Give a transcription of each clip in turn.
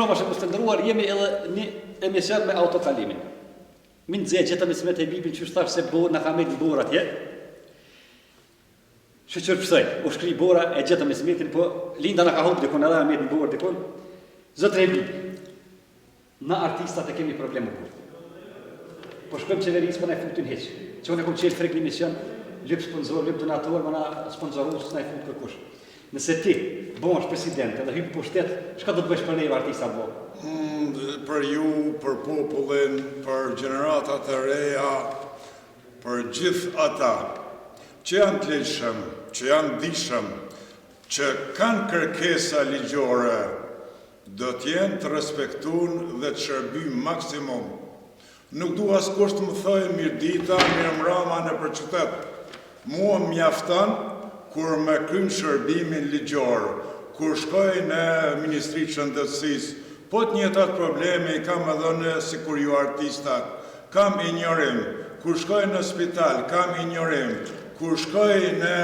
Shënoma që të ndëruar, jemi edhe një emision me autokalimin. Minë dzej gjithë me smet e bibin që thash se në ka me të bora atje. Shëqër pësaj, u shkri bora e gjithë me smetin, po linda në ka hop dikun edhe me të bora dikun. Zotër e bibi, na artistat e kemi probleme kur. Po shkojmë qeverisë, po na e futin heq. Që unë e kom qelë frek një emision, lyp sponsor, lyp donator, më na sponsorus, s'na e fut kërkush. Nëse ti bësh president edhe hyp pushtet, çka do të bësh për ne artista bo? Për ju, për popullin, për gjeneratat e reja, për gjithë ata që janë të lehtëshëm, që janë dishëm, që kanë kërkesa ligjore, do t'jenë të respektuar dhe të shërbim maksimum. Nuk du askush të më thojë mirë dita, mirë mrama në për qytet. Mua mjafton kur me krym shërbimin ligjor, kur shkoj në Ministri të Shëndetësisë, po të njëjtat probleme i kam edhe në si kur ju artistat, kam injorim, kur shkoj në spital, kam injorim, kur shkoj në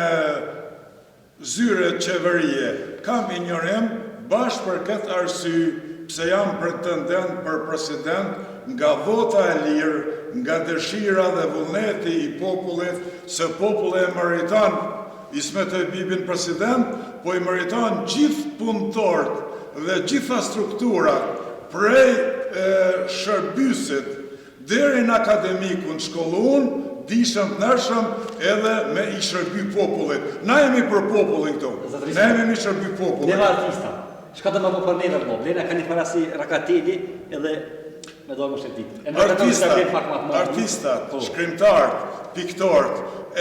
zyre qeverie, kam injorim, bashkë për këtë arsye, pse jam pretendent për president, nga vota e lirë, nga dëshira dhe vullneti i popullit, se populli e meriton Ismet e Bibin president, po i meriton gjithë punëtorët dhe gjitha strukturat, prej shërbysit, deri në akademikun shkollun, dishëm të nërshëm edhe me i shërby popullit. Na jemi për popullin këto, na jemi me i shërby popullit. Neva artista, shka të më po për neve bo, blena ka një parasi Rakateli edhe me dojmë shërtit. Artistat, shkrimtarët, piktorët,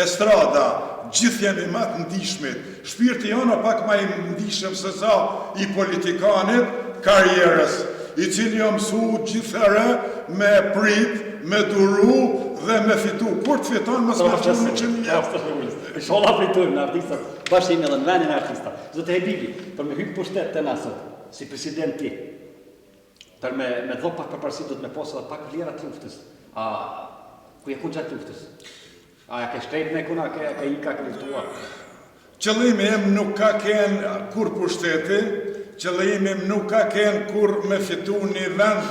estrada, gjithë jemi ma të ndishmit. Shpirti jonë pak ma i ndishëm se sa i politikanit karierës, i cili jo mësu gjithëre me prit, me duru dhe me fitu. Kur të fiton, mësë me fëtu me që një jetë. Shola fritujmë në artistat, bashkë ime dhe në venin e artistat. Zotë e bibi, për me hypë pushtet të nasët, si presidenti, për me dhok pak përparësi, do të me posë dhe pak vlera të luftës. Ku je ku gjatë luftës? A ke shtrejt me kuna, ke i ka luftua? Qëllimi im nuk ka kenë kur pushteti, qëllimi im nuk ka kenë kur me fitu një vend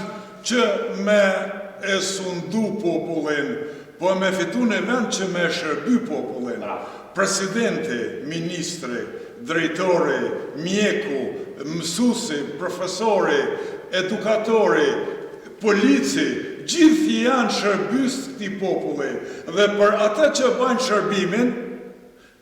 që me e sundu popullin, po me fitu një vend që me shërby popullin. Presidenti, ministri, drejtori, mjeku, mësusi, profesori, edukatori, polici, gjithë janë shërbys këti populli dhe për ata që bajnë shërbimin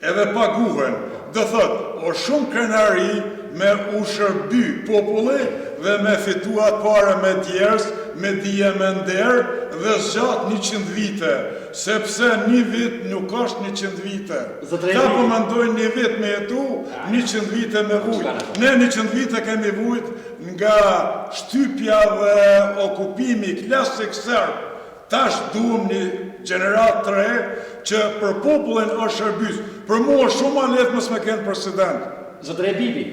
edhe paguhen, dhe thot, o shumë krenari me u shërby populli dhe me fituat pare me djerës, me dije me nder dhe zgjat 100 vite, sepse një vit nuk është 100 vite. Ta po mendojnë një vit me jetu, 100 vite me vujt. Ne 100 vite kemi vujt nga shtypja dhe okupimi klasik serb. Tash duhem një gjenerat të re që për popullin është shërbys. Për mua shumë a letë mësë me kënë president. Zotre Bibi,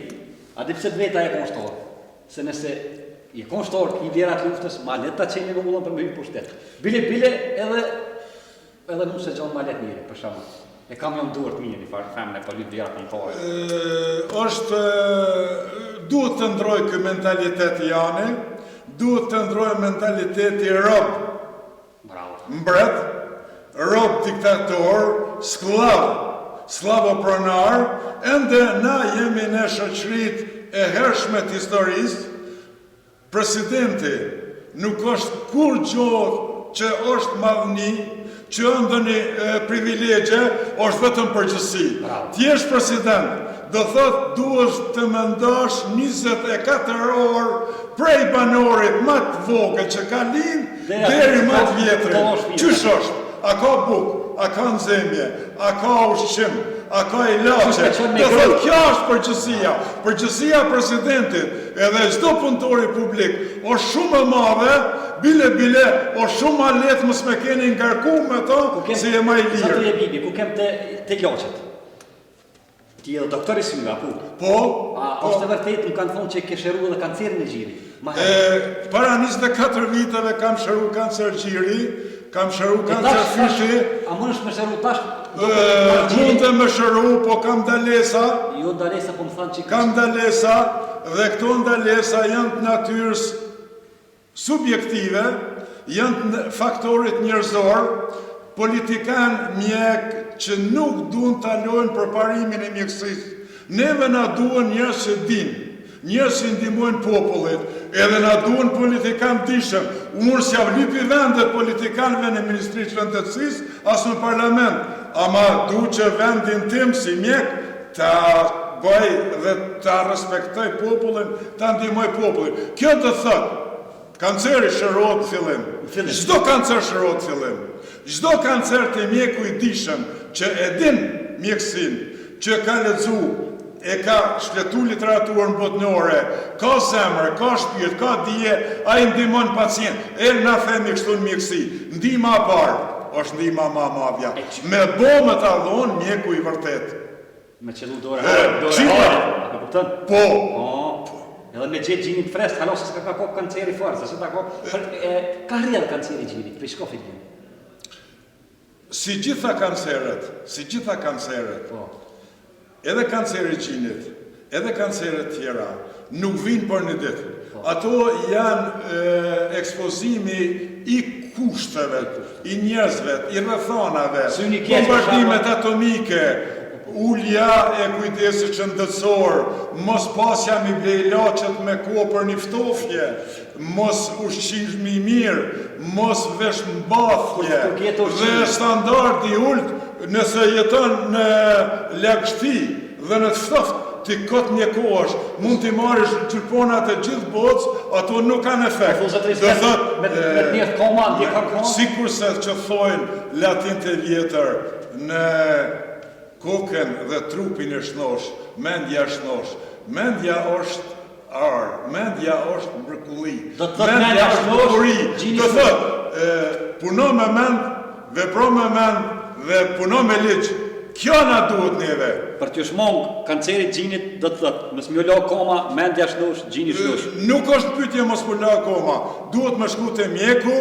a di pse të veta e konshtorë? Se nëse i konshtorë i vjerat luftës, ma letë ta qenjë me mullon për me hyjë pushtet. Bile edhe nuk se gjonë ma letë njëri, për shumë. E kam jo në duart mirë, një farë femën e për lytë vjerat në tore. Duhet të ndroj kë mentaliteti janë, duhet të ndroj mentaliteti rob, mbret, rob diktator, slavopronar, ende na jemi në shoqërit e hershme të historisë. Presidenti nuk është kur gjohë që është madhni, që ndonjë privilegje, është vetëm përgjësi. Ti je president, do thotë duhet të mendosh 24 orë prej banorit më të vogël që ka lind deri më të vjetrit. Qysh është? A ka bukë, a ka nxemje, a ka ushqim, a ka ilaçe? Do thotë kjo është përgjësia. Përgjësia presidentit edhe çdo punëtori publik është shumë e madhe, bile, o shumë ma letë mësë me keni ngarku me to, se je ma i lirë. Sa të je Bibi, ku kem të ilaçet? Ti edhe doktori sy nga ku? Po. Është e vërtet, nuk kanë thonë që ke shëru dhe kancerin e gjiri. Para 24 viteve kam shëru kancer gjiri, kam shëru kancer fyshi, A mund është me shëru tash? mund të më shëru, po kam dalesa, Jo dalesa, po më thanë që kam dalesa, dhe këto ndalesa janë të natyrës subjektive, janë të faktorit njerëzor, politikan mjek që nuk duhen të alojnë për parimin e mjekësisë. Neve na duhen njerëz që dinë, njerëz që ndihmojnë popullit, edhe na duhen politikan dishëm. Unë s'ja vlipi vendet politikanëve në Ministri të Shëndetësisë, as në parlament, ama du që vendin tim si mjek ta bëj dhe ta respektoj popullin, ta ndihmoj popullin. Kjo të thotë, kanceri shërohet fillim. Çdo kancer shërohet fillim. Çdo kancer të mjeku i dishëm që e din mjekësinë, që ka lexu, e ka shletu literaturën botnore, ka zemër, ka shpirt, ka dije, ai ndihmon pacient. Na themi kështu në mjekësi, ndihma e parë është ndihma ma madhja. Me bomë të allon mjeku i vërtet. me qëllu dore hore, e kupton? Po. Edhe me gjetë gjinit frest, halo se s'ka kop kanceri fort, se s'ka kop... Ka rrjedh kanceri gjinit, për shko fitin? Si gjitha kanceret, edhe kanceri gjinit, edhe kanceret tjera, nuk vinë për një ditë. Ato janë ekspozimi i kushteve, i njerëzve, i rrethonave, bombardimet atomike, ulja e kujdesit shëndetësor, mos pasja mi ble ilaçet me kopër një ftofje, mos ushqimi mirë, mos veshmbathje, dhe standardi ult nëse jeton në lagështi dhe në të ftoft, ti kot mjekohesh, mund t'i marrësh gjyrponat e gjithë botës, ato nuk kanë efekt. Sikurse që thojnë latinët e vjetër, në kokën dhe trupin e shnosh, mendja shnosh. Mendja është arë, mendja është mrekulli. Mendja është bukuri. Do thotë, puno me mend, vepro me mend dhe puno me ligj. Kjo na duhet neve. Për t'ju shmong kancerit gjinit, do të thotë, mos më lo koma, mendja shnosh, gjini shnosh. Nuk është pyetje mos më lo koma. Duhet me shku te mjeku,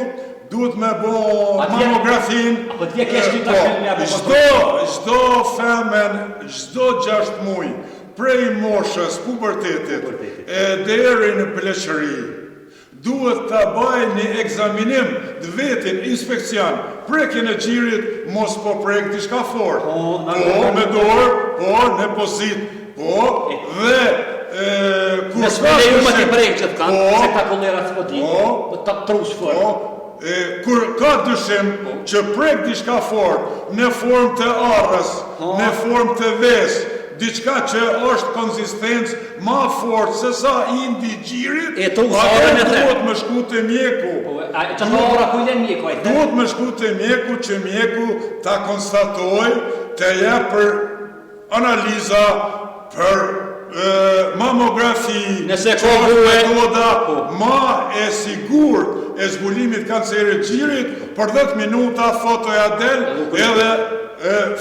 duhet me bo mamografin. Apo t'je kesh një tash me apo çdo femen, çdo 6 muaj, prej moshës, pubertetit, deri në pleqëri, duhet ta bëjë një ekzaminim të vetin, inspekcion, prekjen e xhirit, mos po prek diçka fort. Po me dorë, po në pozit, po dhe kur s'ka lejuar të prek që kanë, se ka kollera s'podi, po ta trush fort. Kur ka dyshim që prek diçka fort, në formë të arrës, në formë të vesë, diçka që është konsistencë ma fort se sa indi gjirit, duhet me shku të mjeku. Duhet me shku të mjeku që mjeku ta konstatoj të jep për analiza, për mamografi, metoda ma e sigurt e zbulimit kancerit gjirit, për 10 minuta fotoja del edhe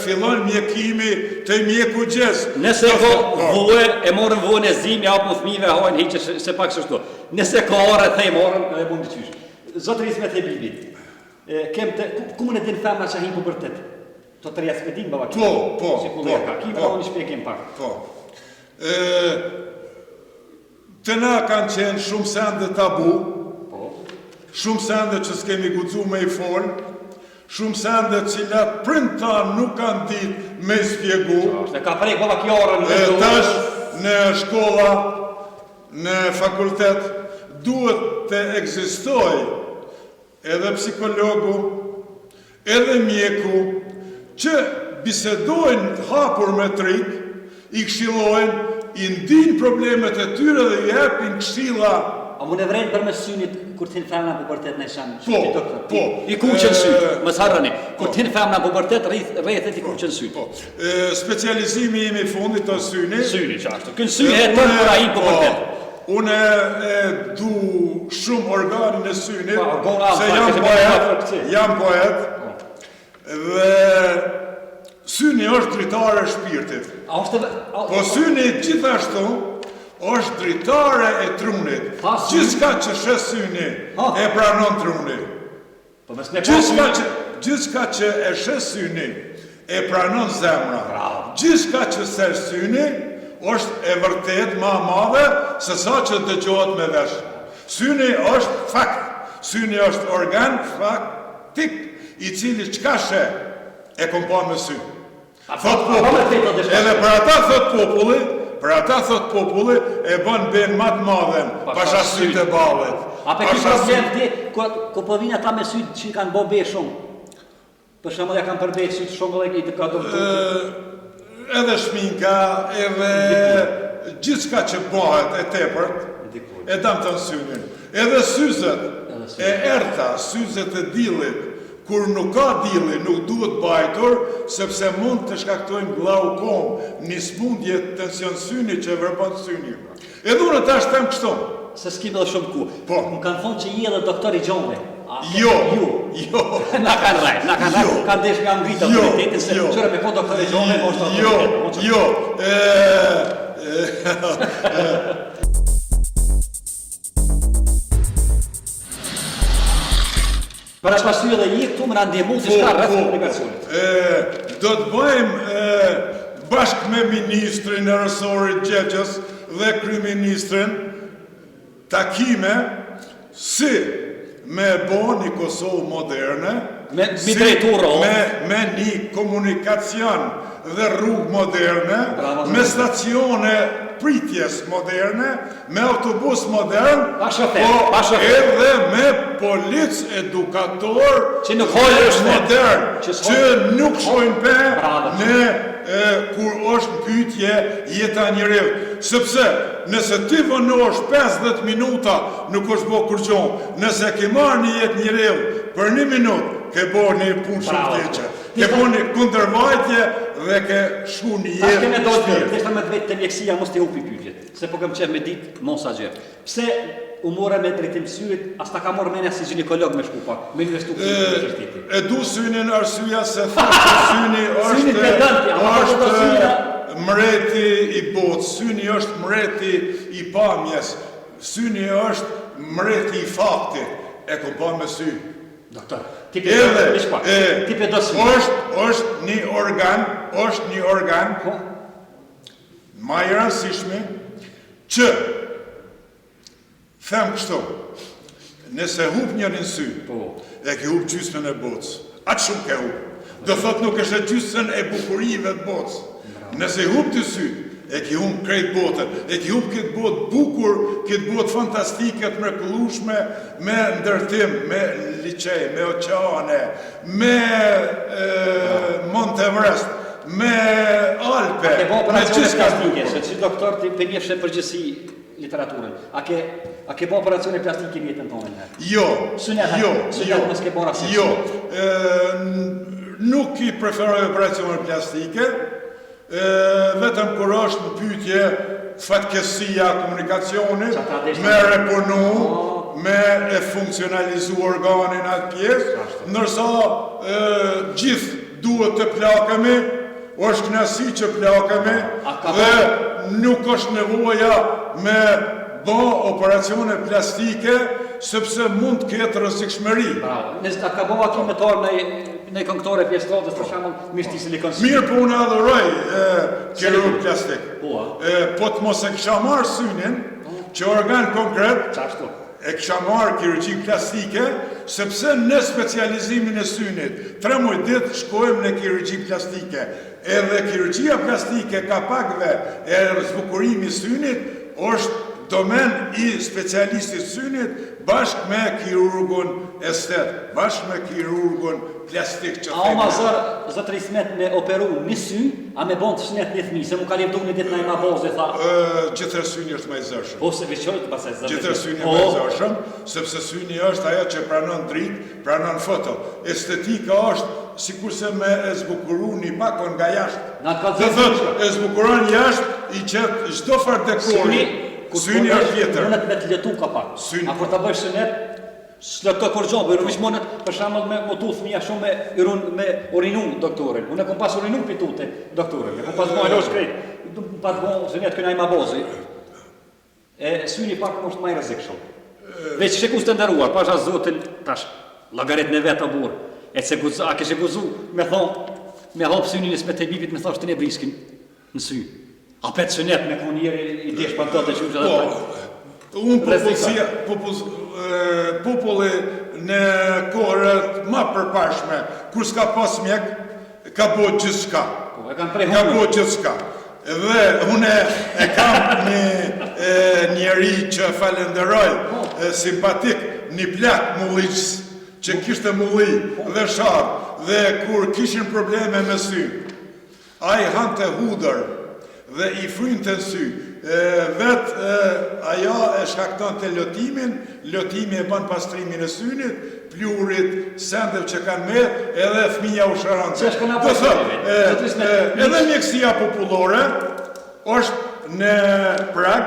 fillon mjekimi të mjeku gjez. Nëse ka vue, e morën vuën e zimi, apë më fmive, hojnë hiqe se pak shështu. Nëse ka orë, e thej morën, e mund të qysh. Zotëris me të bibit, kumën e din femna që hi pubertet? To të rjesë me din, baba? Po. Ki ka unë shpekim pak. Po. Të na kanë qenë shumë sende tabu, shumë sende që s'kemi guxu me i folë, shumë sende cilat prind tanë nuk kanë ditë me spjegu. Ne ka prej baba kjo orën. Tash në shkolla, në fakultet, duhet të ekzistoj edhe psikologu, edhe mjeku, që bisedojnë hapur me trik, i këshillojnë, i ndin problemet e tyre dhe i hepin këshilla. A mu në vrejnë për me synit kur t'hin femna pubertet në shanë? Po. I kuqen syt, më s'harrani. Kur t'hin femna pubertet, rejthet i kuqen syt. Specializimi imi fundit të syni. Syni që ashtu. Kënë syni e tërë për a i pubertet. Unë du shumë organin e synit, se jam poet, dhe syni është dritare e shpirtit. Po syni gjithashtu është dritare e trunit. Gjithçka që shes syni e pranon truni. Po mes me Gjithçka që e shes syni e pranon zemra. Gjithçka që ser syni është e vërtet ma madhe se sa që dëgjohet me vesh. Syni është fakt. Syni është organ faktik i cili çka she e kom pa me sy. Thot populli. Edhe për ata thot populli e bën ben më të madhen pasha sytë e ballet. A pe ki problem ti, ku po vinë ata me sytë që kanë bo be shumë? Për shembull ja kanë përbejt sytë shumë dhe këtë ka dërtu. Edhe shminka, edhe gjithçka që bëhet e tepërt, e dam të synin. Edhe syzet e erta, syzet e dillit, kur nuk ka dilli, nuk duhet bajtur, sepse mund të shkaktojnë glaukom, një smundje tension syni që vërpon syni. Edhe unë tash them kështu. Se s'kim edhe shumë ku. Po. Më kanë thonë që i edhe doktori Gjonve. Jo. Na kanë rajt, kanë desh nga ngritë autoritetin, se qëre me ko doktori Gjonve, është autoritet. Jo. Për ashtë pasy edhe një këtu më në ndihmu të shka rrëth komunikacionit. Do të bëjmë bashkë me ministrin e rësorit Gjegjës dhe kryeministrin takime si me bo një Kosovë moderne, me një komunikacion dhe rrugë moderne, me stacione pritjes moderne, me autobus modern, po edhe me polic edukator modern, që nuk shojnë pe në kur është pyetje jeta njeriu. Sepse nëse ti vënosh 50 minuta nuk është bo kur gjonë, nëse ke marrë një jetë njeriu për 1 minutë, ke bo një punë shumë të keqe. Ke bo një kundërvajtje dhe ke shu një jetë shpirë. Nështë me të vetë të mjekësia mos të hupi pyetjet, se po kam qenë me ditë mos a gjë. Pse u more me drejtim syrit, as ta ka morë menja si ginekolog me shku pak, me investu këtë. E du synin arsyja se thashtë syni është mreti i botë, syni është mreti i pamjes, syni është mreti i fakti, e kom pa me sy. Doktor, ti pe do sy. Është një organ ma i rëndësishme që them kështu, nëse hup njërin sy, e ke hup gjysmën e botës, atë shumë ke hup. Do thot nuk është gjysmën e bukurive të botës. Nëse hup të sy, e ke hup krejt botën, e ke hup këtë botë bukur, këtë botë fantastike të mrekullueshme, me ndërtim, me liçej, me oqeane, me Mont Everest, me Alpe, me gjithë plastike, se që doktor ti pënjefshe përgjësi literaturën. A ke bo operacione plastike vjetën tonë? Jo. Sënjat s'ke bo rasit? Jo. Nuk i preferoj operacione plastike, vetëm kur është në pyetje fatkesia komunikacionit, me reponu, me e funksionalizu organin atë pjesë, nërsa gjithë duhet të plakemi, është knasi që plakemi, dhe nuk është nevoja me bo operacione plastike, sepse mund të ketë rrezikshmëri. Nëse ta ka bo aki me torë në këngëtore pjesëtrodhës, për shembull, mishti silikon. Mirë, po unë adhuroj kirurg plastik. Po të mos e kisha marrë synin, që organ konkret, e kisha marrë kirurgji plastike, sepse në specializimin e synit, 3 muaj ditë shkojmë në kirurgji plastike. Edhe kirurgjia plastike ka pakve e zbukurimi synit, është domen i specialistit synit, bashkë me kirurgun estet, bashkë me kirurgun plastik që themi. A o ma zëtër Ismet me operu një sy, a me bon të shnet një thmi, se mu ka lefdu një ditë në i ma bozë, tha? Gjithër syni është ma i zërshëm. Po, se veqojtë pasaj zërshëm. Gjithër syni ma i zërshëm, sepse syni është ajo që pranon dritë, pranon foto. Estetika është sikurse me e zbukuru një pakon nga jashtë. Dhe thot, e zbukuron jashtë, i qëtë çdo farë dekori. Syni është tjetër. Mënet me të letu ka pak. A kur ta bëjsh synet, s'leto kur gjonë, për vish mënet, për shembull me motu fëmija shumë me urinu doktorin. Unë e kom pas urinu pitute doktorin. E kom pas më alosh krejt. Pa të bon synet kënaj ma bozi. Syni pak më është ma i rrezikshëm. Veç shekus të ndëruar, pasha zotin tash. Llogarit në vetë o burë. E se guzu, a kështë guzu me thonë, me hopë synin e smet e bibit, me thashtë të ne briskin në sy. A petë sënet me konë njeri i desh për të që që Po, unë populli në kohërët ma përpashme, kur s'ka pas mjek, ka bo gjithë shka. Po, e kanë prej Ka honë. bo gjithë shka. Dhe unë e kam një njeri që falenderoj, simpatik, një plak mulliqës, që kishte mulli dhe sharë, dhe kur kishin probleme me sy, a i hante hudër dhe i frynte në sy, vetë aja e shkakton të lotimin, lotimi e ban pastrimin e synit, plurit, sendev që kanë me, edhe fëmija u sharancë. Që është këna pastrimi? Edhe mjekësia popullore, është në prag,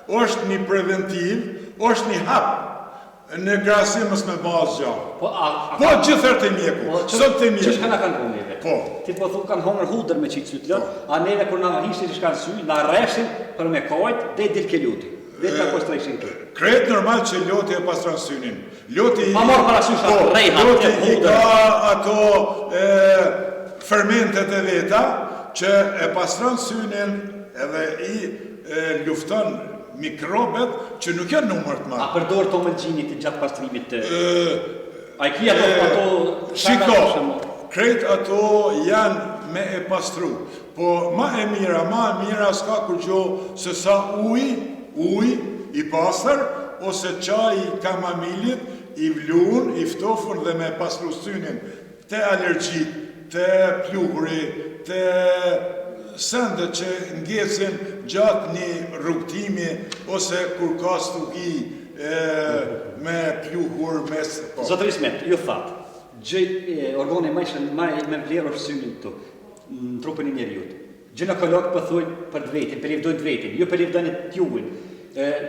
është një preventiv, është një hap, në krahasimës me bazë gjahë. Po gjithër të mjeku, sot të mjeku. Që shka na kanë po neve? Po. Ti po thunë kanë hongër hudër me qitë sytë, a neve kur na hishti që shkanë sy, na reshin për me kojt dhe i dilke luti. Dhe të kështë rejshin të. Kretë normal që loti e pastron synin. Loti Ma morë parasysh atë rejha, loti të i ka ato fermentet e veta që e pastron synin edhe i lufton mikrobet që nuk janë numër të A madh. përdor të mëlgjinit i gjatë pastrimit të... A i kia ato... Shiko, krejt ato janë me e pastru, po ma e mira s'ka kur gjo se sa uj i pastër, ose qaj i kamamilit, i vlun, i ftofën dhe me pastru synin, te alergjit, te pluhuri, te sende që ngecin gjatë një rrugtimi, ose kur ka stuhi me pluhur, Zotër Ismet, ju thatë, organi me vlerë është synin këtu, në trupën e njeriut. Ginekologë pëthujnë për dvetin, përivdojnë dvetin, ju përivdojnë t'juin,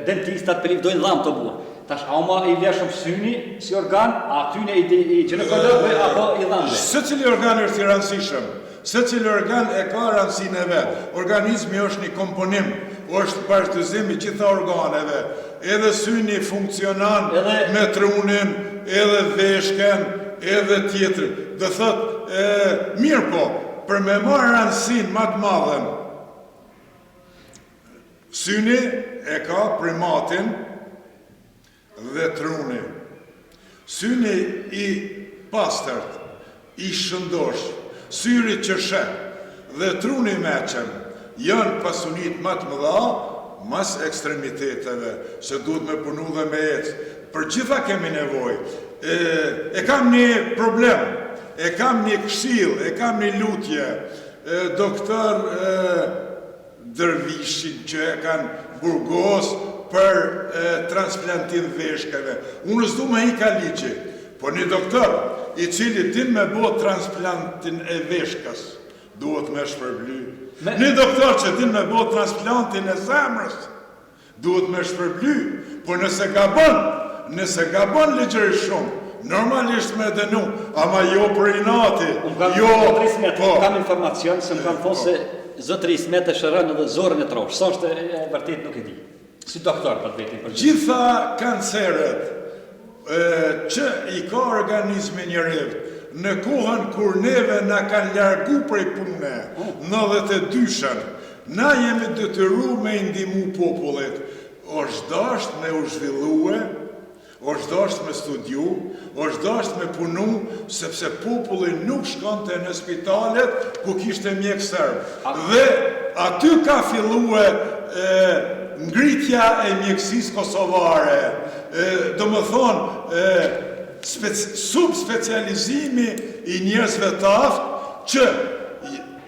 dentistat përivdojnë dhamë të buë. Tash, a ma i vlerë shumë syni si organ, a tyne i ginekologëve apo i dhamëve? Se cili organ është i rëndësishëm, se cili organ e ka rëndësinë e vetë. Organizmi është një komponim, është bashkëtëzim i gjitha organeve. Edhe syni funksionan me trunin, edhe veshken, edhe tjetër. Dhe thëtë, mirë po, për me marë rëndësinë më të madhen, syni e ka primatin dhe truni. Syni i pastërt, i shëndosh, syri që sheh dhe truni meqen janë pasunit më të mëdha mas ekstremiteteve, se duhet me punu dhe me ecë. Për gjitha kemi nevoj. E kam një problem, e kam një këshill, e kam një lutje. Doktor Dërvishin që e kanë Burgos për transplantim veshkeve. Unë s'du me i ka ligji, po një doktor i cili din me bo transplantin e veshkës, duhet me shpërbly. Një doktor që din me bo transplantin e zemrës, duhet me shpërbly, po nëse gabon ligjëri shumë, normalisht me dënu, ama jo për inati, Kam informacion se më kanë thonë se Zotëri Ismet e shërën edhe zorën e trosh, sa është e vërtet nuk e di. Si doktor për vetin për gjithë. Gjitha kanceret që i ka organizmi njeriut, në kohën kur neve na kanë largu prej pune, 92-shën, na jemi detyru me indimu popullit, është dasht me u zhvillue, është dasht me studiu, është dasht me punu, sepse populli nuk shkonte në spitalet ku kishte mjek serb. Dhe aty ka fillue ngritja e mjekësis kosovare, do më thonë, subspecializimi i njerëzve të aftë që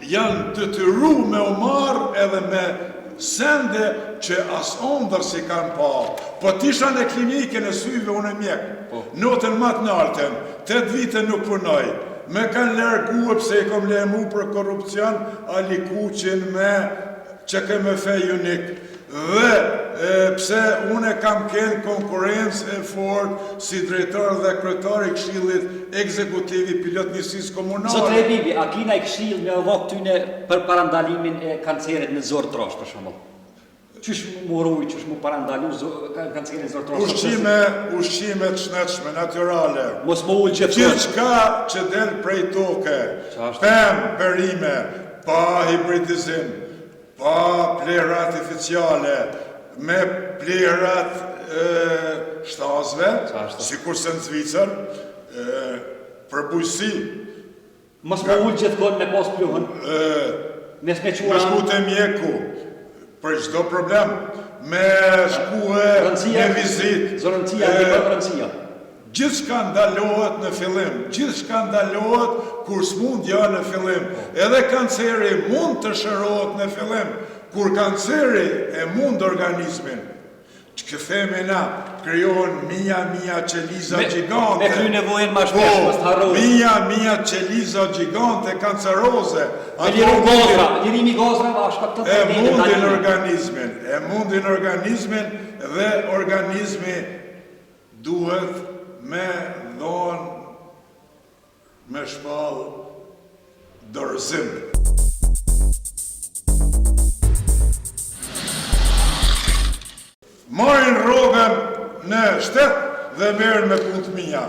janë detyru me u marrë edhe me sende që as ondër si kanë pa. Po tisha në klinike në syve unë e mjek, notën matë nartën, 8 vite nuk punoj, me kanë largue pse i kom lemu për korupcion, Ali Kuqin me që kemë fej unik. Dhe pse unë kam kënë konkurencë e fort si drejtar dhe kryetar i këshillit ekzekutivi pilot njësisë komunale. Zotre Bibi, a kina i këshill me uvok tyne për parandalimin e kancerit në zorë trosh, për shumë? qysh mu rruj, qysh mu parandalu, kancerin zërtorosh. Ushqime të shnetshme, natyrale. Mos më ullë gjithë. Gjithçka që del prej toke, pemë, perime, pa hibridizim, pa plerë artificiale, me plerat shtazve, si kurse në Zvicër, për bujësi. Mos më ullë gjithë konë me pos pluhën. Me shku të mjeku, për çdo problem, me shku me vizit. Zorëncia, rëndësia. Gjithë shka ndalohet në fillim, gjithë shka ndalohet kur smundja në fillim. Edhe kanceri mund të shërohet në fillim, kur kanceri e mund organizmin. Që këthemi na, kryohen mija qeliza gjigante. Me kry nevojën ma shpesh, mos të harrojnë. Mija qeliza gjigante kanceroze. Me lirimi gozra, bashka të e mundin organizmin dhe organizmi duhet me dhonë me shpall dorëzim. Marrin rrogën në shtet dhe merren me punë të mia.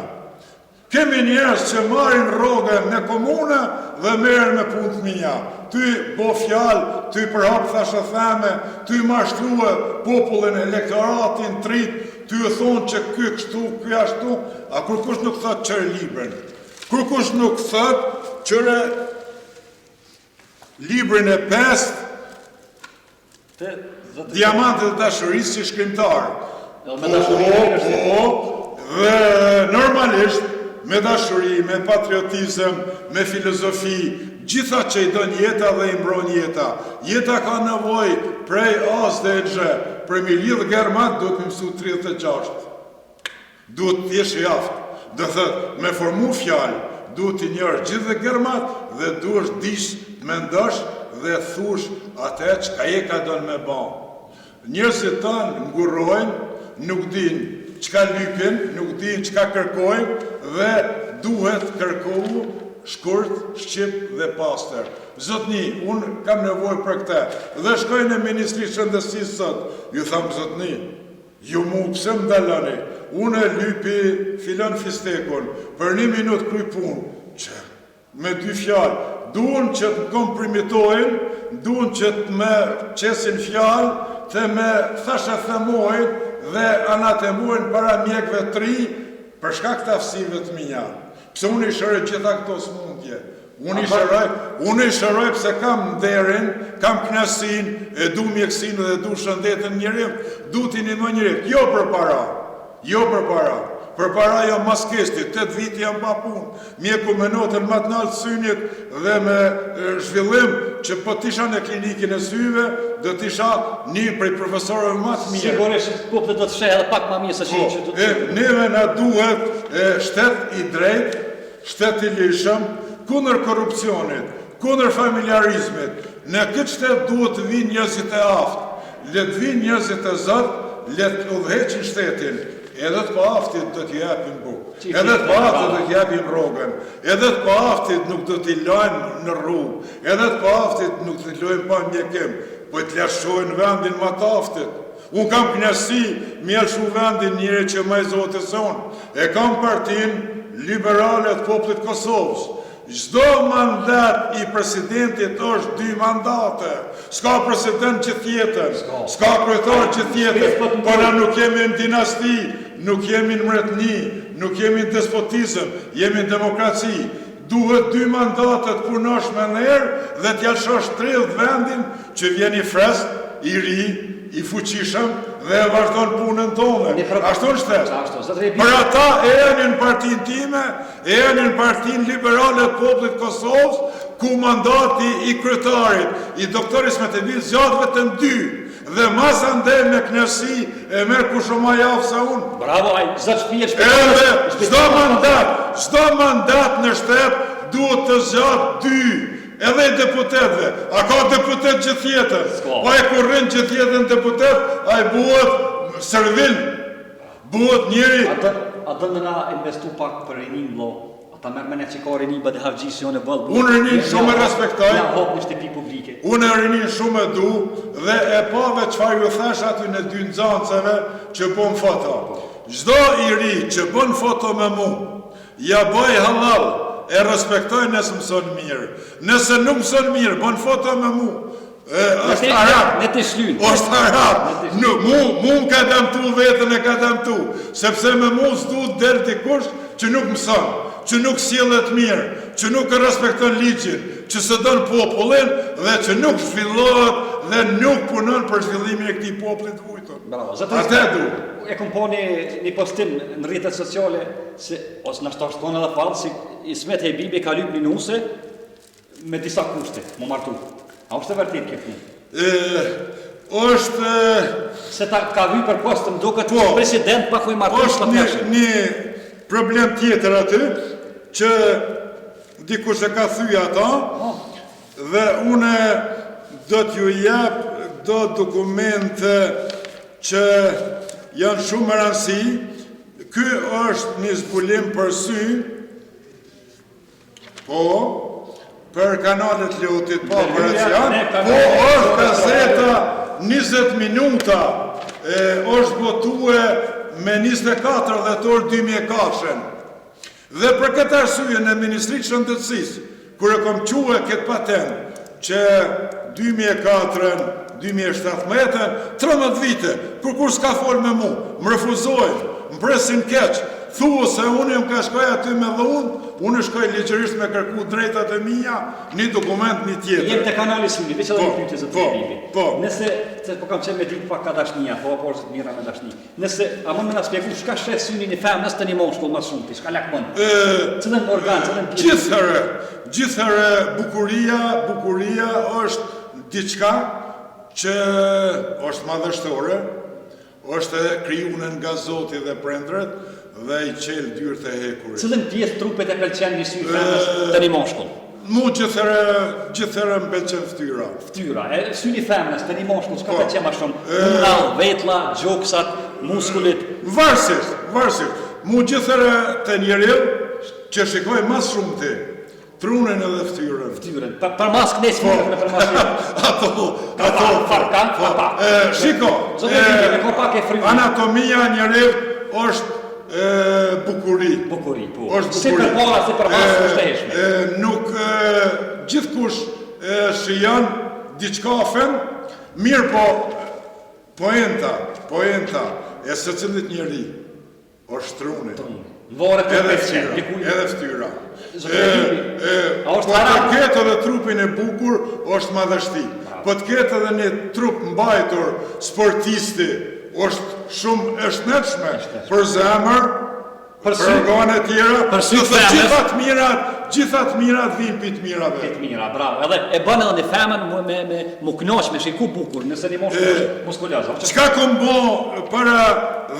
Kemi njerëz që marrin rrogën në komunë dhe merren me punë të mia. Ty bo fjalë, ty përhap thashë theme, ty mashtrua popullin, elektoratin, trit, ty e thonë që ky kështu, ky ashtu, a kur kush nuk thot qërë librin? Kur kush nuk thot qërë librin e 5 Diamantet e dashurisë si shkrimtar. Dhe normalisht me dashuri, me patriotizëm, me filozofi, gjitha që i don jeta dhe i mbron jeta. Jeta ka nevoj prej as dhe e gje, prej mi lidhë germat duhet me mësu 36. Duhet t'jesh jaftë. Dhe thët, me formu fjalë, duhet t'i njërë gjithë dhe germat dhe duhet dish me ndosh dhe thush atë që ka je ka donë me ban. Njerëzit tanë ngurrojnë, nuk din çka lypin, nuk din çka kërkojnë dhe duhet kërkohu shkurt, shqip dhe pastër. Zotni, unë kam nevojë për këtë. Dhe shkoj në Ministri Shëndetësisë sot, ju thamë zotni, ju mu pse më dalani, unë lypi filon fistekun, për 1 minutë kryj punë, që me 2 fjalë, duhen që të komprimitojnë, duhen që të me qesin fjalë, të me thashe themojnë dhe anatemojnë para mjekve 3 për shkak të aftësive të mia. Pse unë i shëroj gjitha këto smundje. Unë i shëroj pse kam nderin, kam knasin, e du mjekësinë dhe du shëndetën njërim, du t'i një më njërim. Jo për para. Për para jo maskesti, 8 viti jam pa punë, mjeku me notën më të naltë synit dhe me zhvillim që po t'isha në klinikin e syve, dhe t'isha një prej profesorëve më të mirë. Sigurisht, populli do të sheh edhe pak më mirë se që do të. Neve na duhet shtet i drejtë, shtet i lirshëm, kundër korrupsionit, kundër familjarizmit. Në këtë shtet duhet të vinë njerëzit e aftë, le të vinë njerëzit e Zot, le të udhëheqin shtetin. Edhe të paaftit do t'i japin bukë, edhe të paaftit do t'i japin rrogën, edhe të paaftit nuk do t'i lajnë në rrugë, edhe të paaftit nuk t'i lojnë pa mjekim, po t'i lashojnë vendin ma t'aftit. Unë kam knjasi mi alshu vendin njëre që ma i zotë e zonë, e kam partin liberale të poplit Kosovës. Çdo mandat i presidentit është 2 mandate. S'ka president gjithë jetën, s'ka kryetar gjithë jetën, po na nuk jemi në dinasti, nuk jemi në mbretëni, nuk jemi në despotizëm, jemi në demokraci. Duhet 2 mandate të punosh me nërë dhe t'ja shosh 30 vendin që vjen i freskët, i ri, i fuqishëm dhe e vazhdon punën tonë. Ashtu në shtet. Për ata e janë në partinë time, e janë në partinë liberale të popullit Kosovës, ku mandati i kryetarit, i doktor Ismet Emil zgjat vetëm 2. Dhe mas andej me knjasi e merë kushoma javë sa unë. Bravo, ai, zot shpijet edhe çdo mandat në shtet duhet të zgjat 2. Edhe i deputetve, a ka deputet gjithë jetën? Pa e kur rrinë gjithë jetën deputet, a i buhet servil, buhet njëri. A dënë na investu pak për rinin lo, Ata merë me ne që ka rini bëdhe havgjisë jo në bëllë. Unë rinin shumë e respektoj. Ja hop në shtëpi publike. Unë rinin shumë e du dhe e pave qëfar ju thash aty në dy nxanceve që bën foto. Çdo i ri që bën foto me mu, ja bëj halal, e respektoj nëse mëson mirë. Nëse nuk mëson mirë, bën foto me mu. Është arab. Ne të shlynë. Është arab. Mu më ka dëmtu vetën e ka dëmtu. Sepse me mu s'du del dikush që nuk mëson, që nuk sjellet mirë, që nuk e respekton ligjin, që së don popullin dhe që nuk zhvillohet dhe nuk punon për zhvillimin e këtij populli të vujtur. Bravo. Atë du. E kom po një postim në rrjetet sociale se ose na shton edhe fal si Ismet Hebibi ka lyp një nuse me disa kushte, më martu. A është e vërtet kjo punë? Është se ka vy për post më duket president pa kuj martu. Është një problem tjetër aty që dikush e ka thyer ata dhe unë do t'ju jap do dokumente që janë shumë e rëndësi. Ky është një zbulim për sy, po, për kanalet lotit pa operacion, po është gazeta 20 minuta, është botue me 24 dhjetor 2004. Dhe për këtë arsye në Ministrinë të Shëndetësisë, kur e kom quhe këtë patent që 2004 2017, 13 vite, kur s'ka fol me mu, më refuzojnë, më presin keq, thuo se unë më ka shkoj aty me unë shkoj ligjërisht me kërku drejtat e mia, një dokument një tjetër. Jem të kanali Syni, veç edhe një pyetje zoti Hebibi. Po. Nëse, se po kam qenë me ditë pak ka dashnia, po është mira me dashni. Nëse, a mund me na shpjegu çka sheh Syni në femnës tani më shkoll më shumë ti, çka lakmon? Cilën organ, cilën pjesë? Gjithherë bukuria është diçka që është madhështore, është krijuar nga Zoti dhe prindërit dhe i qel dyert e hekurit. Cilën pjesë trupet e pëlqen një sy femrës tani moshkull? Mu gjithherë më pëlqen fytyra. Fytyra, syni femrës tani moshkull, çka pëlqen më shumë? Umra, vetlla, gjoksat, muskulit. Varësisht. Mu gjithherë të njeriu që shikoj më shumë ti. Trunën edhe fytyrën. Për mas kënes mirë me për mas. Ato farkan, shiko. Anatomia e njeriu është bukuri. Bukuri, po. Është si për para, si për mas është e heshme. Nuk gjithkush shijon diçka fen, mirë po poenta e secilit njeri është truni. Varet edhe fytyra. Po të ketë edhe trupin e bukur është madhështi. Po të ketë edhe një trup mbajtur sportisti është netshme për zemër, për organe tjera, për sy femrës. Gjithat mirat vinë për të mirave. Për të mira, bravo. Edhe e bën edhe një femën me mu knoq, me shiku bukur, nëse një moshë muskuloz. Çka kom bo para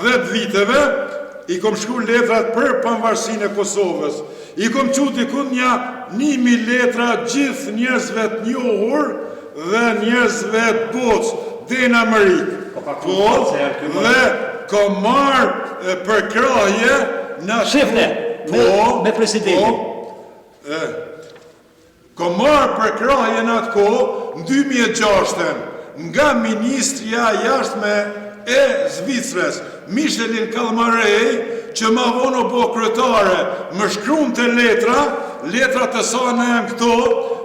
10 viteve, i kom shkru letrat për pavarësinë e Kosovës. I kom qu dikun 1.000 letra gjithë njerëzve të njohur dhe njerëzve të bocë dhe në Amerikë. Dhe kom marrë për krahje në shifne me presidentin. Kom marrë për krahje në atë kohë në 2006 nga Ministria Jashtme e Zvicrës, Michelin Kalmarej, që ma vono bo kryetare, më shkruan të letra të sa në jam këto,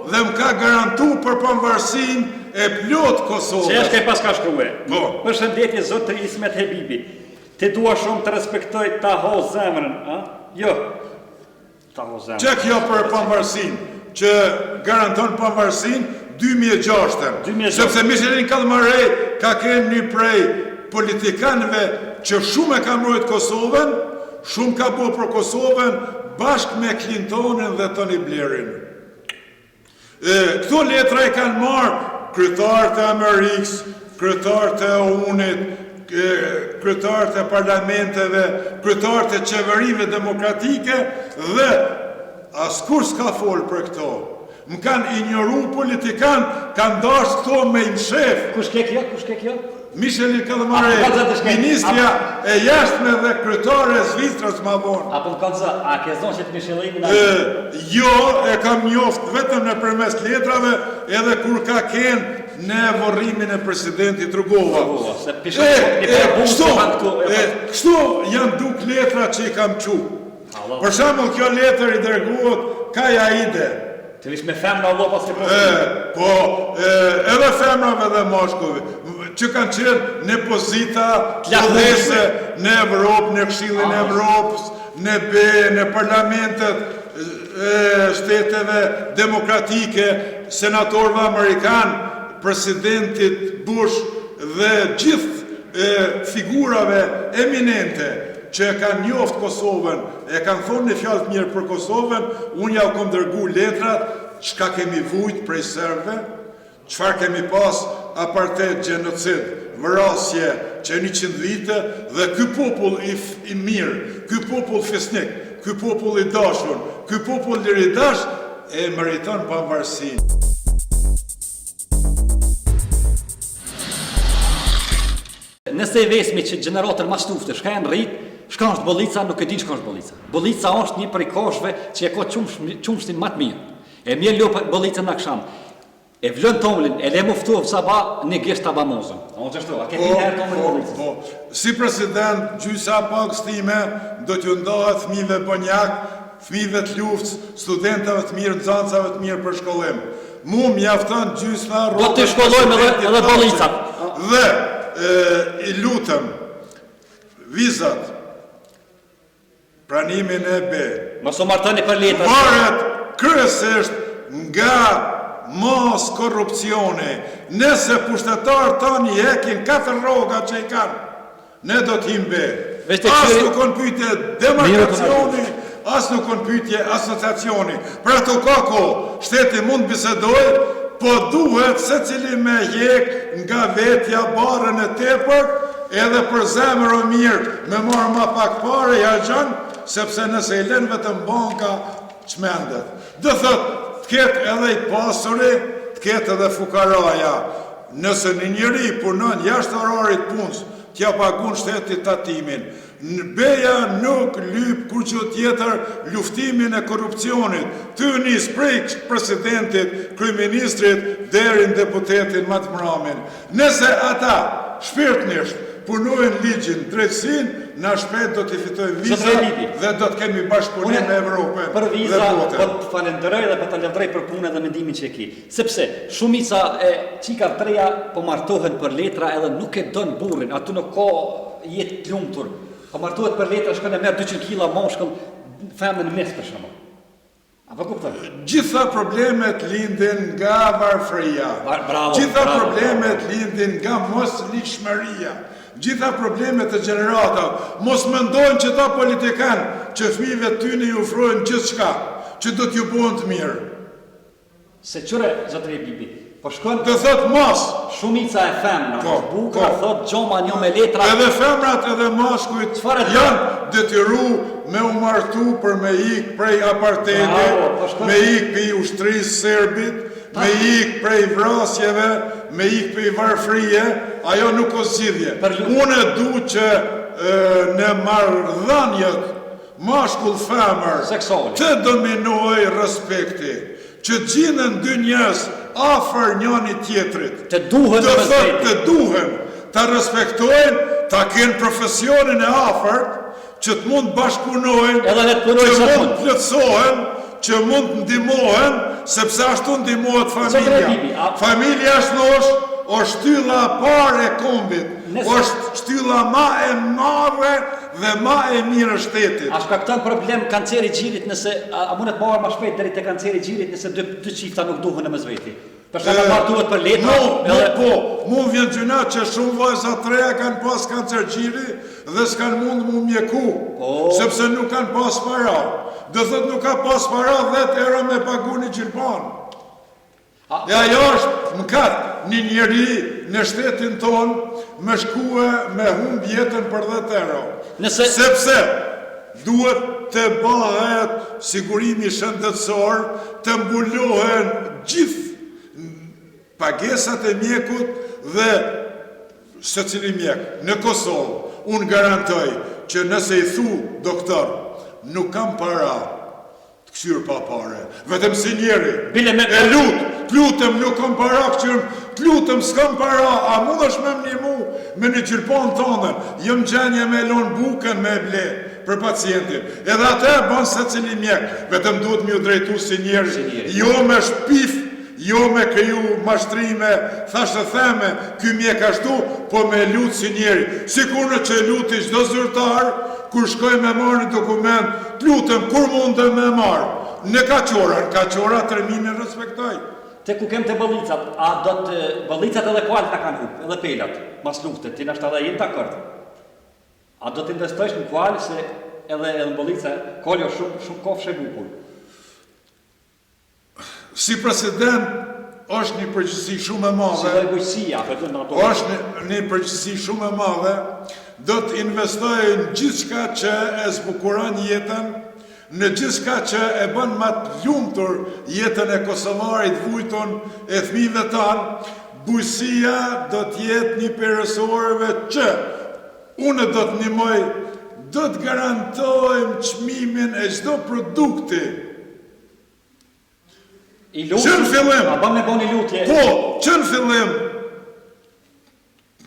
dhe më ka garantu për pavarësinë e plot Kosovës. Që është e pas ka shkrue? Po. Përshëndetje zotri Ismet Hebibi. Ti dua shumë të respektoj ta ho zemrën, a? Jo. Ta ho zemrën. Që kjo për pavarësinë, që garanton pavarësinë 2006. Sepse Michelin Kalmarej ka qenë një prej politikanëve që shumë e ka mbrojtur Kosovën, shumë ka bo për Kosovën bashkë me Clintonin dhe Tony Blairin. Këto letra e kanë marrë kryetarët e Amerikës, kryetarët e OUN-it, kryetarët e parlamenteve, kryetarët e qeverive demokratike dhe askur s'ka folë për këto. Më kanë ignoru politikan, kanë dashë këto me im shef. Kush ke kjo? Michel Calamare, ministrja e jashtme dhe kryetare e Zvicrës ma vonë. Apo në kalza, a ke zonë që të Michelin? Jo, e kam njoft vetëm në përmes letrave edhe kur ka kenë në vorrimin e presidentit Rugova. Kështu janë duk letra që i kam qu. Për shembull, kjo letër i dërguat Kaja Ide. Të vish me femra Allah pas të Po, edhe femrave dhe moshkove, që kanë qenë në pozita dhese në Evropë, në Këshillin e Evropës, në BE, në parlamentet shteteve demokratike, senatorëve amerikanë, presidentit Bush dhe gjithë figurave eminente që e kanë njoft Kosovën, e kanë thonë një fjalë të mirë për Kosovën, unë ja u kom dërgu letrat, çka kemi vujt prej serbëve, çfarë kemi pas apartheid, gjenocid, vrasje që 100 vite, dhe ky popull i mirë, ky popull fisnik, ky popull i dashur, ky popull i ridash e meriton pavarësinë. Nëse e vesmi që gjeneratër ma shtufte, shka janë rritë, shka është bollica, nuk e din shka është bollica. Bollica është një prej koshve që e ka qumshtin matë mirë. E mirë ljo bollica në ksham. E vlën tomlin, e le muftuv saba në gisht të bamozën. A ke din herë tomlin bollicës? Si president, gjysa pak stime, do t'ju ndohet fëmijëve bonjak, fëmijëve të luftës, studentave të mirë, nxancave të mirë për shkollim. Mu mjafton gjysa rrugë. Do të shkollojmë edhe bollicat. Dhe i lutëm vizat, pranimin e BE, mos u martoni për letra. Varet kryesisht nga mos korrupsioni. Nëse pushtetarët tani hekin 4 rroga që i kanë, ne do t'him BE. As nuk kanë pyetje demarkacioni, as nuk kanë pyetje asociacioni. Për ato kako, shteti mund bisedoj, po duhet se cili me hjek nga vetja barën e tepër, edhe për zemër o mirë me marë ma pak pare i harxhan, sepse nëse i len vetëm banka çmendet. Dë thot, t'ket edhe i pasuri, t'ket edhe fukaraja. Nëse një njëri punon jashtë orarit punës, t'ja pagun shtetit tatimin. BE-ja nuk lyp kur që tjetër luftimin e korrupsionit. Ty nis prej presidentit, kryeministrit, deri në deputetin më të mramin. Nëse ata shpirtnisht punojnë ligjin, drejtsin, na shpejt do t'i fitojnë vizat dhe do t'kemi bashkëpunim me Evropën. Për viza, po të falenderoj dhe po të lavdrej për punën dhe mendimin që e ki. Sepse shumica e qikar treja po martohen për letra edhe nuk e don burrin, aty nuk ka jetë të lumtur. Po martohet për letra, shkon e merr 200 kg moshkull, femën mes për shkakun. Apo kupton? Gjitha problemet lindin nga varfëria. Gjitha problemet lindin nga moslishmëria. Gjitha problemet e gjenerata. Mos mendojnë që ta politikan që fëmijëve tyne ju ofrojnë gjithçka, që do t'ju bëhen të mirë. Se qëre, zotëri Bibi, po shkon të thot mos. Shumica e femra, buka thot gjoma një me letra. Edhe femrat edhe mashkujt janë detyru me u martu për me ik prej apartheidit, me ik prej ushtrisë serbit, me ik prej vrasjeve, me ik prej varfërije, ajo nuk o zgjidhje. Unë du që në marrëdhëniet mashkull femër të dominoj respekti, që gjinën dy njerëz afër njëri tjetrit. Të duhen të duhen, të respektojnë, të kenë profesionin e afërt, që të mund bashkëpunojnë, që mund plotësohen, që mund ndihmohen, sepse ashtu ndihmohet familja. Familja është shtylla e parë e kombit, është shtylla më e madhe dhe më e mirë e shtetit. A shkakton problem kanceri i gjirit nëse a mundet marrë më shpejt deri te kanceri i gjirit nëse dy çifta nuk duhen në mesveti. Për shkak martuhet për letra. Mu vjen gjuna që shumë vajza treja kanë pas kancer gjiri dhe s'kan mund mu mjeku, sepse nuk kanë pas para. Do thot nuk ka pas para 10 euro me pagu një gjilpan. Dhe ajo është mëkat një njeri në shtetin ton me shkue me humb jetën për 10 euro. Sepse duhet të bëhet sigurimi shëndetësor, të mbulohen gjithë pagesat e mjekut dhe secili mjek në Kosovë, unë garantoj që nëse i thu doktor, nuk kam para të këshyrë pa pare, vetëm si njeri, e lutem, nuk kam para këshyrë, të lutem, s'kam para, a mund është me më një mu, me një gjirpon tonë, jëm gjenje me lonë buken me ble për pacientin, edhe atë e banë secili mjek, vetëm duhet më ju drejtu si njeri, jo me shpif, jo me kriju mashtrime, thashtë theme, ky mjek ashtu, po me lutë si njeri. Sikur në që lutë i çdo zyrtar, kur shkoj me marrë një dokument, të lutem, kur mundem me marrë? Në kaqora terminin respektoj. Te ku kem të bollicat, a do të bollicat edhe kualt ta kanë hup, edhe pelat, mas luftet, ti nashta edhe jenë dakord. A do të investojsh në kual se edhe në bollica koljo shumë kofshë bukur. Si president, është një përgjithësi shumë e madhe. Si dhe bujësia, është një përgjithësi shumë e madhe, do të investoj në gjithçka që e zbukuron jetën, në gjithçka që e bën më të lumtur jetën e kosovarit vujton e fëmijëve tanë. Bujësia do të jetë një përësorëve që unë do të ndihmoj, do të garantojmë çmimin e çdo produkti. Që në fillim, që në fillim,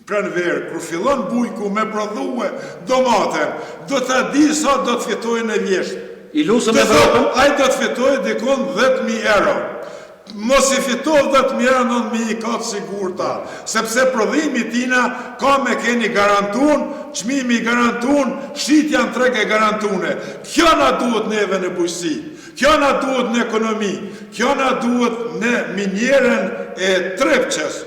pranverë, kur fillon bujku me prodhue domate, do të di sa do të fitoj në vjeshtë. Ai do të fitoj dikon 10.000 euro. Mos i fitoj 10.000 euro, 9.000 i ka të sigurta, sepse prodhimi tina ka me keni garantun, çmimi garantun, shitja në treg e garantune. Kjo na duhet neve në bujësi. Kjo na duhet në ekonomi, kjo na duhet në minjerën e Trepçes.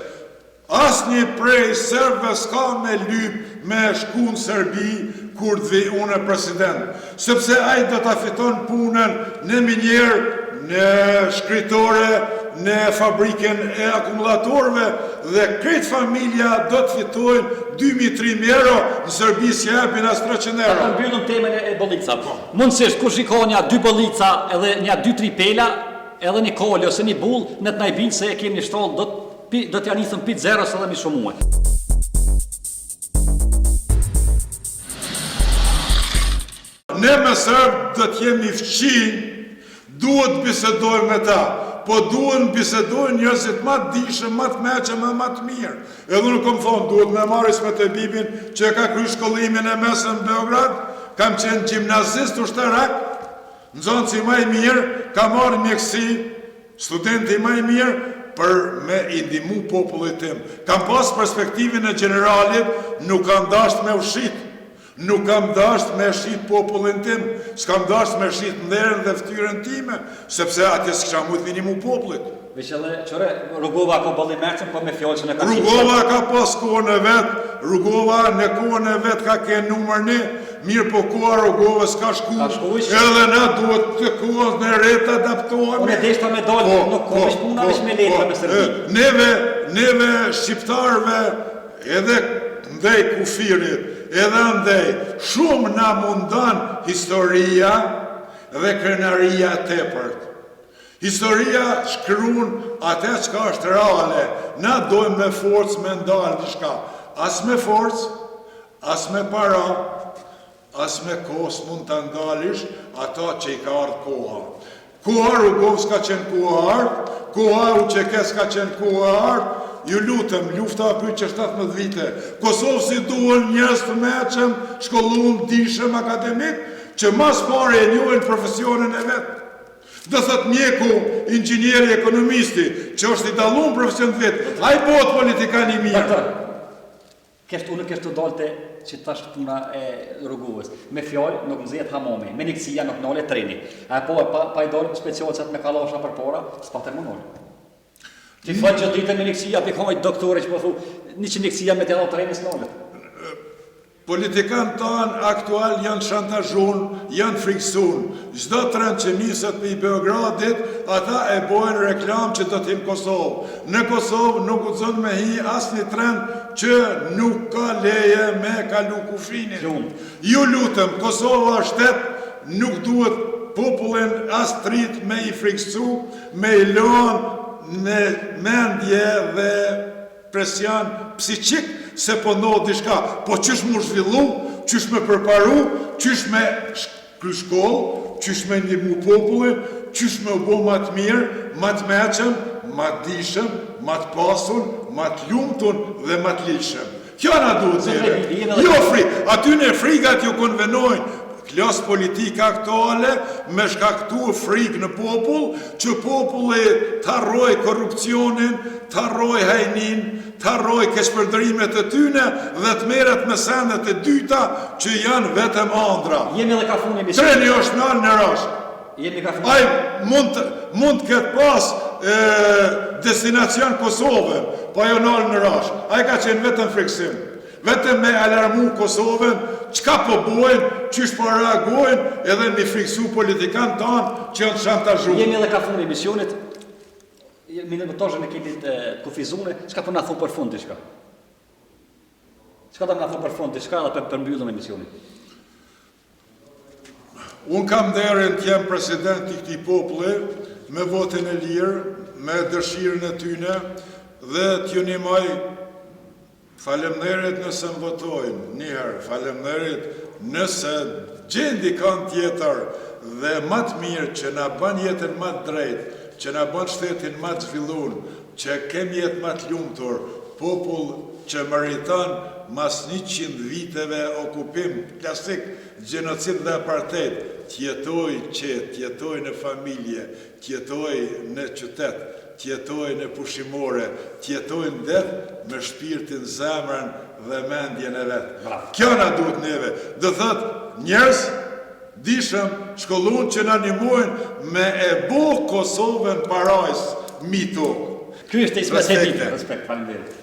Asnjë prej serbëve s'ka me lyp me shku në Serbi kur të vi unë president. Sepse ai do ta fiton punën në minjerë, në shkritore, në fabrikën e akumulatorëve dhe krejt familja do të fitojnë 2.000-3.000 euro, në Serbi si japin as 300 euro. Ta mbyllëm temën e bollica. Mundësisht, kur shikon ja 2 bollica edhe një 2-3 pela, edhe një kolë ose një bull, në të najbinë se e kemi një shtollë, do t'ja nisëm pit zero së dhe mi shumë muaj. Ne me Serbë do t'jemi fqin, duhet bisedojmë me ta, po duhet bisedojnë njerëzit ma të dishëm, ma të meqëm, ma të mirë. Edhe nuk kom thonë, duhet me marris me të bibin që ka kry shkollimin e mesën në Beograd, kam qenë gjimnazist ushtarak, në zonë si ma i mirë, ka marrë mjekësi, studenti ma i mirë, për me i ndihmu popullit tim. Kam pas perspektivin e generalit, nuk kam dasht me ushit. Nuk kam dasht me shqit popullin tim, s'kam dasht me shqit nderën dhe ftyrën time, sepse atje s'kësha mujt minimu popullit. Veç edhe, qëre, Rugova ka bëlli meqëm, po me fjallë që në ka qishtë. Rugova ka pas kohën e vetë, Rugova në kohën e vetë ka ke numër 1, mirë po koha Rugova s'ka shku, edhe na duhet të kohës në reta adaptohemi. Unë e deshta me dalë, nuk kohesh puna, veç me letra me Serbi. Neve shqiptarve, edhe ndej kufirit, edhe ndej, shumë na mundan historia dhe krenaria tepërt. Historia shkruan atë çka është reale, na dojmë me forcë me ndalë diçka. As me forcë, as me para, as me kohë mund të ndalish ato që i ka ardhë koha. Koha Rugovës ka qenë koha ardhë, koha Uçekes ka qenë koha ardhë, ju lutëm, lufta apy që 17 vite. Kosovë si duhen njerëz të meqëm, shkollun, dishëm, akademik, që mas pare e njohin profesionin e vetë. Dhe thët mjeku, inxhinieri, ekonomisti, që është i dalun profesion të vetë, a i bëhet politikan i mirë. Unë kështë të dalte që tash puna e Rugovës. Me fjallë nuk nëzijet hamami, me nikësia nuk nëlle treni. A po pa i dalë specialcet me kalosha për pora, s'pa të mënollë. Ti faqë që ditën me nikësia, për komaj doktore që po thu, një që nikësia me të edhe treni s'nollet. Politikanë tanë aktual janë shantazhun, janë friksun. Çdo tren që niset për i Beogradit, ata e bojnë reklam që do t'im Kosovë. Në Kosovë nuk u zënë me hi asë një tren që nuk ka leje me kalu kufinin. Ju lutëm, Kosova shtet nuk duhet popullin as trit me i friksu, me i lonë në mendje dhe presion psiqik se po ndodh diçka, po qysh mu zhvillu, qysh me përparu, qysh me kry shkollë, qysh me ndihmu popullin, qysh me u bo ma të mirë, ma të meqëm, ma të dishëm, ma të pasur, ma të lumtun dhe ma të lishëm. Kjo na duhet neve. Jo aty në frigat ju konvenojnë klasë politika aktuale me shkaktu frikë në popull, që populli të harroj korrupsionin, të harroj hajnin, të harroj keqpërdërimet e tyne dhe të merret me sendet e dyta që janë vetëm andra. Jemi edhe ka fundi emisionit. Treni është nalë në rash. Jemi ka fundi. Ai mund të ketë pas destinacion Kosovën, po ajo nalë në rash. Ai ka qenë vetëm friksim. Vetëm me alarmu Kosovën, qka po bojnë, qysh po reagojnë, edhe mi friksu politikanë tanë që janë të shantazhu. Jemi edhe ka fundi emisionit. Minutazhin e kemi të kufizune, çka po na thon për fund diçka. Çka do na thon për fund diçka edhe për mbylljen e emisionit. Unë kam nderin të jem president i këtij populli me votën e lirë, me dëshirën e tyne dhe t'ju nimoj falemnderit nëse më votojnë, njëherë, falemnderit nëse gjendi kanë tjetër dhe më të mirë që na bën jetën më të drejtë, që na bën shtetin më të zhvilluar, që kem jetë më të lumtur, popull që meriton mas 100 viteve okupim klasik, gjenocid dhe apartheid, t'jetoj qetë, t'jetoj në familje, t'jetoj në qytet, t'jetoj në pushimore, t'jetoj në det me shpirtin, zemrën dhe mendjen e vetë. Kjo na duhet neve. Dhe thot, njerëz, dishëm, shkollun që na nimojnë me e bo Kosovën parajs mito. Ky është ismet e ditë. Respekt, faleminderit.